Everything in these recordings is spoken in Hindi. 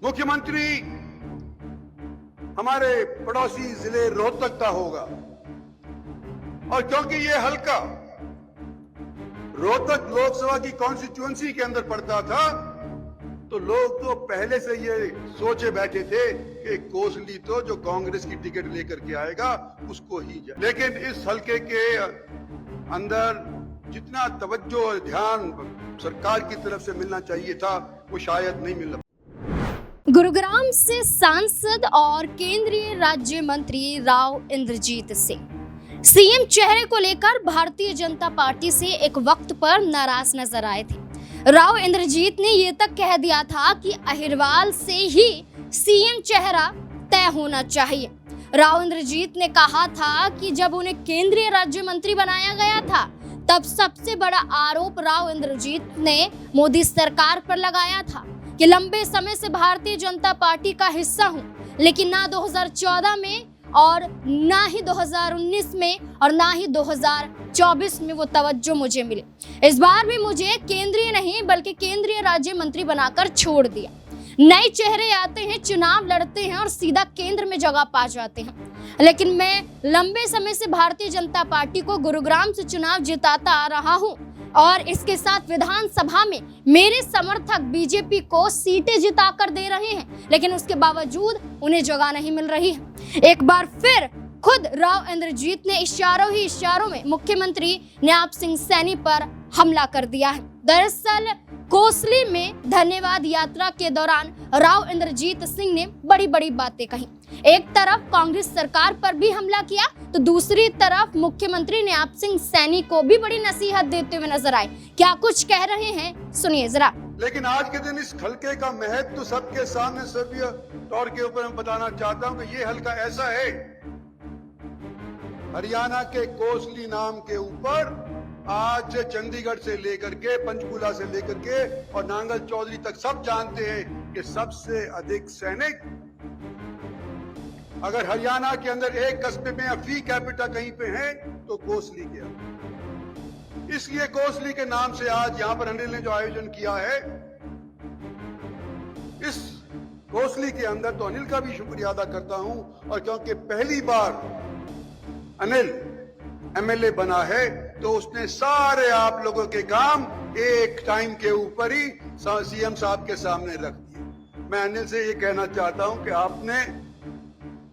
मुख्यमंत्री हमारे पड़ोसी जिले रोहतक का होगा, और क्योंकि ये हल्का रोहतक लोकसभा की कॉन्स्टिट्यूएंसी के अंदर पड़ता था, तो लोग तो पहले से ये सोचे बैठे थे कि कोसली तो जो कांग्रेस की टिकट लेकर के आएगा उसको ही जाए। लेकिन इस हल्के के अंदर जितना तवज्जो और ध्यान सरकार की तरफ से मिलना चाहिए था वो शायद नहीं मिला। गुरुग्राम से सांसद और केंद्रीय राज्य मंत्री राव इंद्रजीत सिंह सीएम चेहरे को लेकर भारतीय जनता पार्टी से एक वक्त पर नाराज नजर आए थे। राव इंद्रजीत ने ये तक कह दिया था कि अहिरवाल से ही सीएम चेहरा तय होना चाहिए। राव इंद्रजीत ने कहा था कि जब उन्हें केंद्रीय राज्य मंत्री बनाया गया था तब सबसे बड़ा आरोप राव इंद्रजीत ने मोदी सरकार पर लगाया था कि लंबे समय से भारतीय जनता पार्टी का हिस्सा हूं, लेकिन ना 2014 में और ना ही 2019 में और ना ही 2024 में वो तवज्जो मुझे मिले। इस बार भी मुझे केंद्रीय नहीं बल्कि केंद्रीय राज्य मंत्री बनाकर छोड़ दिया। नए चेहरे आते हैं, चुनाव लड़ते हैं और सीधा केंद्र में जगह पा जाते हैं, लेकिन मैं लंबे समय से भारतीय जनता पार्टी को गुरुग्राम से चुनाव जिताता आ रहा हूं और इसके साथ विधानसभा में मेरे समर्थक बीजेपी को सीटें जिताकर दे रहे हैं, लेकिन उसके बावजूद उन्हें जगह नहीं मिल रही है। एक बार फिर खुद राव इंद्रजीत ने इशारों ही इशारों में मुख्यमंत्री न्याप सिंह सैनी पर हमला कर दिया है। दरअसल कोसली में धन्यवाद यात्रा के दौरान राव इंद्रजीत सिंह ने बड़ी बड़ी बातें कही। एक तरफ कांग्रेस सरकार पर भी हमला किया तो दूसरी तरफ मुख्यमंत्री न्याप सिंह सैनी को भी बड़ी नसीहत देते हुए नजर आए। क्या कुछ कह रहे हैं, सुनिए जरा। लेकिन आज के दिन इस हल्के का महत्व तो सबके सामने सभ्य तौर के ऊपर मैं बताना चाहता हूं कि ये हल्का ऐसा है, हरियाणा के कोसली नाम के ऊपर आज चंडीगढ़ से लेकर के पंचकुला से लेकर के और नांगल चौधरी तक सब जानते हैं कि सबसे अधिक सैनिक अगर हरियाणा के अंदर एक कस्बे में या फी कैपिटा कहीं पे है तो कोसली के अंदर। इसलिए कोसली के नाम से आज यहां पर अनिल ने जो आयोजन किया है, इस कोसली के अंदर तो अनिल का भी शुक्रिया अदा करता हूं, और क्योंकि पहली बार अनिल एमएलए बना है तो उसने सारे आप लोगों के काम एक टाइम के ऊपर ही सीएम साहब के सामने रख दिए। मैं अनिल से ये कहना चाहता हूं कि आपने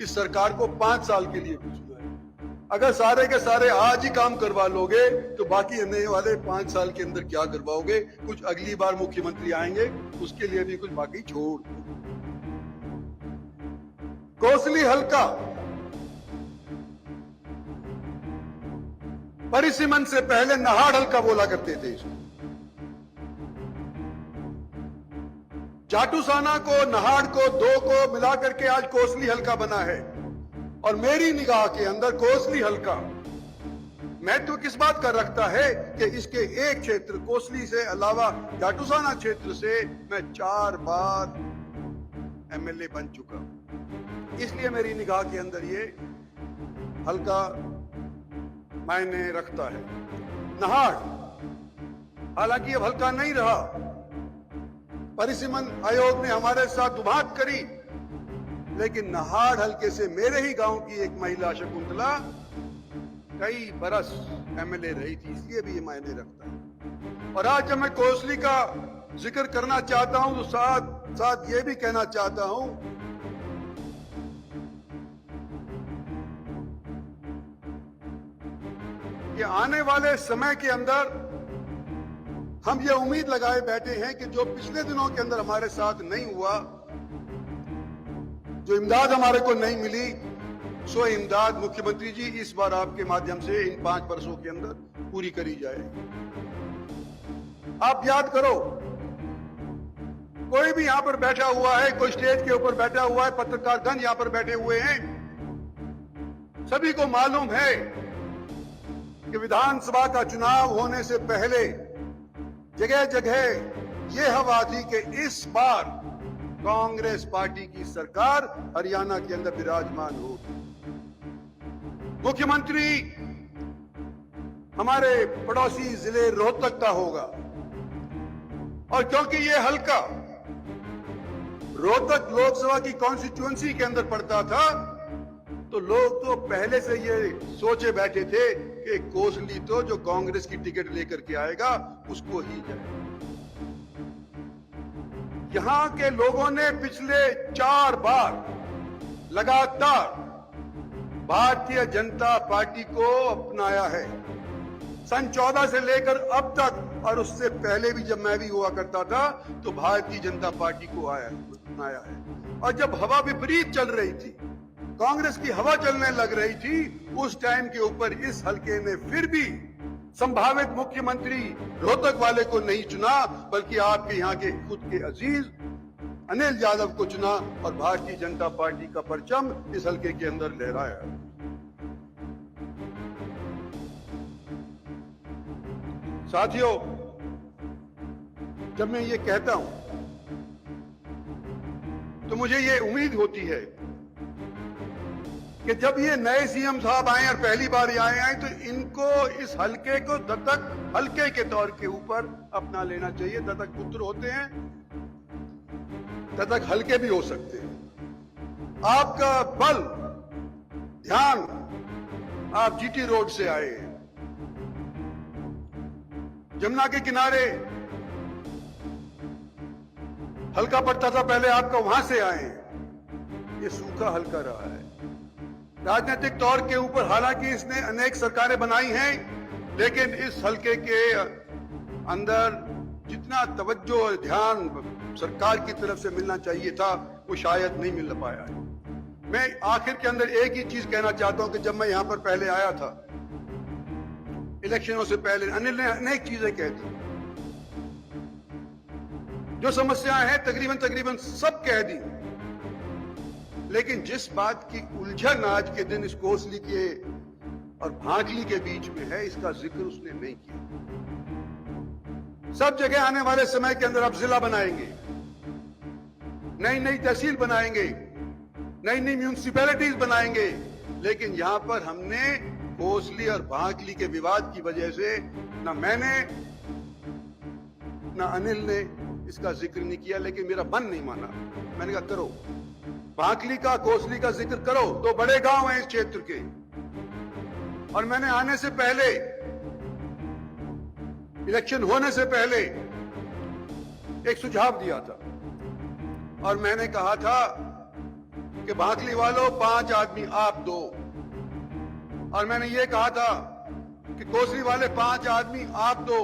इस सरकार को 5 साल के लिए चुना है। अगर सारे के सारे आज ही काम करवा लोगे तो बाकी आने वाले 5 साल के अंदर क्या करवाओगे? कुछ अगली बार मुख्यमंत्री आएंगे उसके लिए भी कुछ बाकी छोड़ दो। कोसली हल्का परिसीमन से पहले नहाड़ हल्का बोला करते थे इसको। जाटूसाना को, नहाड़ को, 2 को मिलाकर के आज कोसली हल्का बना है, और मेरी निगाह के अंदर कोसली हल्का महत्व किस बात का रखता है कि इसके एक क्षेत्र कोसली से अलावा जाटूसाना क्षेत्र से मैं 4 बार एमएलए बन चुका, इसलिए मेरी निगाह के अंदर ये हल्का मायने रखता है। नहाड़ हालांकि अब हल्का नहीं रहा, परिसीमन आयोग ने हमारे साथ दुबात करी, लेकिन नहाड़ हल्के से मेरे ही गांव की एक महिला शकुंतला कई बरस एमएलए रही थी, इसलिए भी ये मायने रखता है। और आज जब मैं कोसली का जिक्र करना चाहता हूं तो साथ साथ ये भी कहना चाहता हूं कि आने वाले समय के अंदर हम ये उम्मीद लगाए बैठे हैं कि जो पिछले दिनों के अंदर हमारे साथ नहीं हुआ, जो इमदाद हमारे को नहीं मिली, सो इमदाद मुख्यमंत्री जी इस बार आपके माध्यम से इन 5 वर्षों के अंदर पूरी करी जाएगी। आप याद करो, कोई भी यहां पर बैठा हुआ है, कोई स्टेज के ऊपर बैठा हुआ है, पत्रकारगण यहां पर बैठे हुए हैं, सभी को मालूम है कि विधानसभा का चुनाव होने से पहले जगह जगह ये हवा थी कि इस बार कांग्रेस पार्टी की सरकार हरियाणा के अंदर विराजमान होगी। मुख्यमंत्री हमारे पड़ोसी जिले रोहतक का होगा, और क्योंकि ये हल्का रोहतक लोकसभा की कॉन्स्टिट्यूएंसी के अंदर पड़ता था तो लोग तो पहले से ये सोचे बैठे थे कि कोसली तो जो कांग्रेस की टिकट लेकर के आएगा उसको ही जाए। यहां के लोगों ने पिछले 4 बार लगातार भारतीय जनता पार्टी को अपनाया है। सन 14 से लेकर अब तक, और उससे पहले भी जब मैं भी हुआ करता था तो भारतीय जनता पार्टी को अपनाया है। और जब हवा विपरीत चल रही थी, कांग्रेस की हवा चलने लग रही थी, उस टाइम के ऊपर इस हलके ने फिर भी संभावित मुख्यमंत्री रोहतक वाले को नहीं चुना, बल्कि आपके यहाँ के खुद के अजीज अनिल यादव को चुना और भारतीय जनता पार्टी का परचम इस हलके के अंदर लहराया। साथियों, जब मैं ये कहता हूं तो मुझे ये उम्मीद होती है कि जब ये नए सीएम साहब आए और पहली बार आए हैं तो इनको इस हलके को दत्तक हलके के तौर के ऊपर अपना लेना चाहिए। दत्तक पुत्र होते हैं, दत्तक हलके भी हो सकते हैं। आपका बल, ध्यान, आप जीटी रोड से आए हैं, जमुना के किनारे हल्का पड़ता था पहले, आपका वहां से आए हैं। ये सूखा हल्का रहा है राजनीतिक तौर के ऊपर। हालांकि इसने अनेक सरकारें बनाई हैं, लेकिन इस हल्के के अंदर जितना तवज्जो और ध्यान सरकार की तरफ से मिलना चाहिए था वो शायद नहीं मिल पाया है। मैं आखिर के अंदर एक ही चीज कहना चाहता हूं कि जब मैं यहां पर पहले आया था, इलेक्शनों से पहले, अनिल ने अनेक चीजें कह दी, जो समस्याएं हैं तकरीबन सब कह दी, लेकिन जिस बात की उलझन आज के दिन इस कोसली के और भांकली के बीच में है, इसका जिक्र उसने नहीं किया। सब जगह आने वाले समय के अंदर आप जिला बनाएंगे, नई तहसील बनाएंगे, नई म्यूनिसिपैलिटीज बनाएंगे, लेकिन यहां पर हमने कोसली और भांकली के विवाद की वजह से ना मैंने ना अनिल ने इसका जिक्र नहीं किया। लेकिन मेरा मन नहीं माना, मैंने कहा करो, भांकली का, कोसली का जिक्र करो। 2 बड़े गांव हैं इस क्षेत्र के, और मैंने आने से पहले, इलेक्शन होने से पहले एक सुझाव दिया था, और मैंने कहा था कि भांकली वालों 5 आदमी आप दो, और मैंने ये कहा था कि कोसली वाले 5 आदमी आप दो,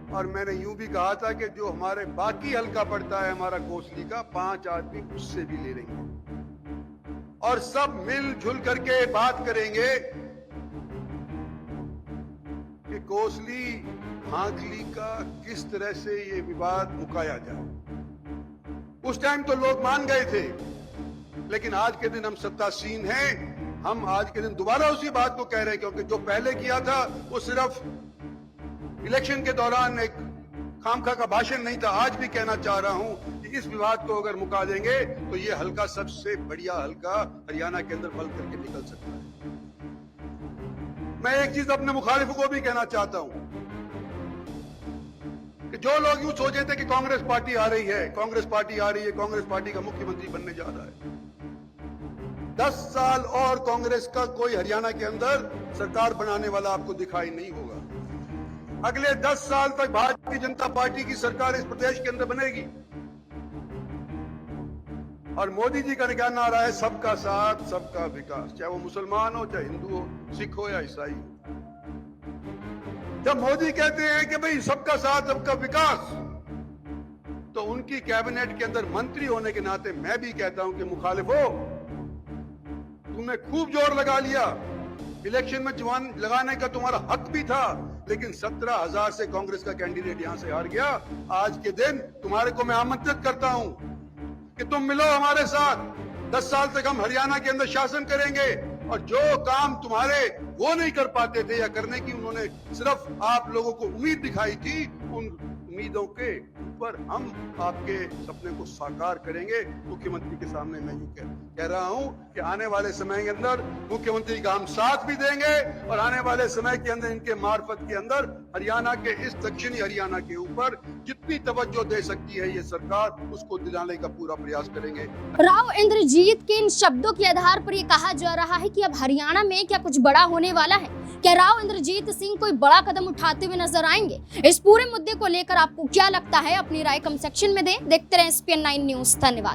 और मैंने यूं भी कहा था कि जो हमारे बाकी हल्का पड़ता है हमारा कोसली का, 5 आदमी उससे भी ले लेंगे और सब मिलजुल करके बात करेंगे कि कोसली भांकली का किस तरह से ये विवाद मुकाया जाए। उस टाइम तो लोग मान गए थे, लेकिन आज के दिन हम सत्तासीन हैं, हम आज के दिन दोबारा उसी बात को कह रहे हैं, क्योंकि जो पहले किया था वो सिर्फ इलेक्शन के दौरान एक खामखा का भाषण नहीं था। आज भी कहना चाह रहा हूं कि इस विवाद को अगर मुका देंगे तो ये हल्का सबसे बढ़िया हल्का हरियाणा के अंदर बल करके निकल सकता है। मैं एक चीज अपने मुखालिफों को भी कहना चाहता हूं कि जो लोग यूं सोचे थे कि कांग्रेस पार्टी आ रही है, कांग्रेस पार्टी आ रही है, कांग्रेस पार्टी का मुख्यमंत्री बनने जा रहा है, 10 साल और कांग्रेस का कोई हरियाणा के अंदर सरकार बनाने वाला आपको दिखाई नहीं होगा। अगले 10 साल तक भारतीय जनता पार्टी की सरकार इस प्रदेश के अंदर बनेगी, और मोदी जी का क्या नारा है, सबका साथ सबका विकास, चाहे वो मुसलमान हो, चाहे हिंदू हो, सिख हो या ईसाई हो। जब मोदी कहते हैं कि भाई सबका साथ सबका विकास, तो उनकी कैबिनेट के अंदर मंत्री होने के नाते मैं भी कहता हूं कि मुखालिफो, तुमने खूब जोर लगा लिया, इलेक्शन में जवान लगाने का तुम्हारा हक भी था, लेकिन 17,000 से कांग्रेस का कैंडिडेट यहां से हार गया। आज के दिन तुम्हारे को मैं आमंत्रित करता हूं कि तुम मिलो हमारे साथ, 10 साल तक हम हरियाणा के अंदर शासन करेंगे, और जो काम तुम्हारे वो नहीं कर पाते थे या करने की उन्होंने सिर्फ आप लोगों को उम्मीद दिखाई थी, उन उम्मीदों के ऊपर हम आपके सपने को साकार करेंगे। मुख्यमंत्री के सामने मैं यूं कह रहा हूं कि आने वाले समय के अंदर मुख्यमंत्री का हम साथ भी देंगे और आने वाले समय के अंदर इनके मार्फत के अंदर हरियाणा के इस दक्षिणी हरियाणा के ऊपर जितनी तवज्जो दे सकती है ये सरकार, उसको दिलाने का पूरा प्रयास करेंगे। राव इंद्रजीत के इन शब्दों के आधार पर ये कहा जा रहा है कि अब हरियाणा में क्या कुछ बड़ा होने वाला है? क्या राव इंद्रजीत सिंह कोई बड़ा कदम उठाते हुए नजर आएंगे? इस पूरे मुद्दे को लेकर आपको क्या लगता है? अपनी राय कमेंट सेक्शन में दें। देखते रहें SPN9 न्यूज। धन्यवाद।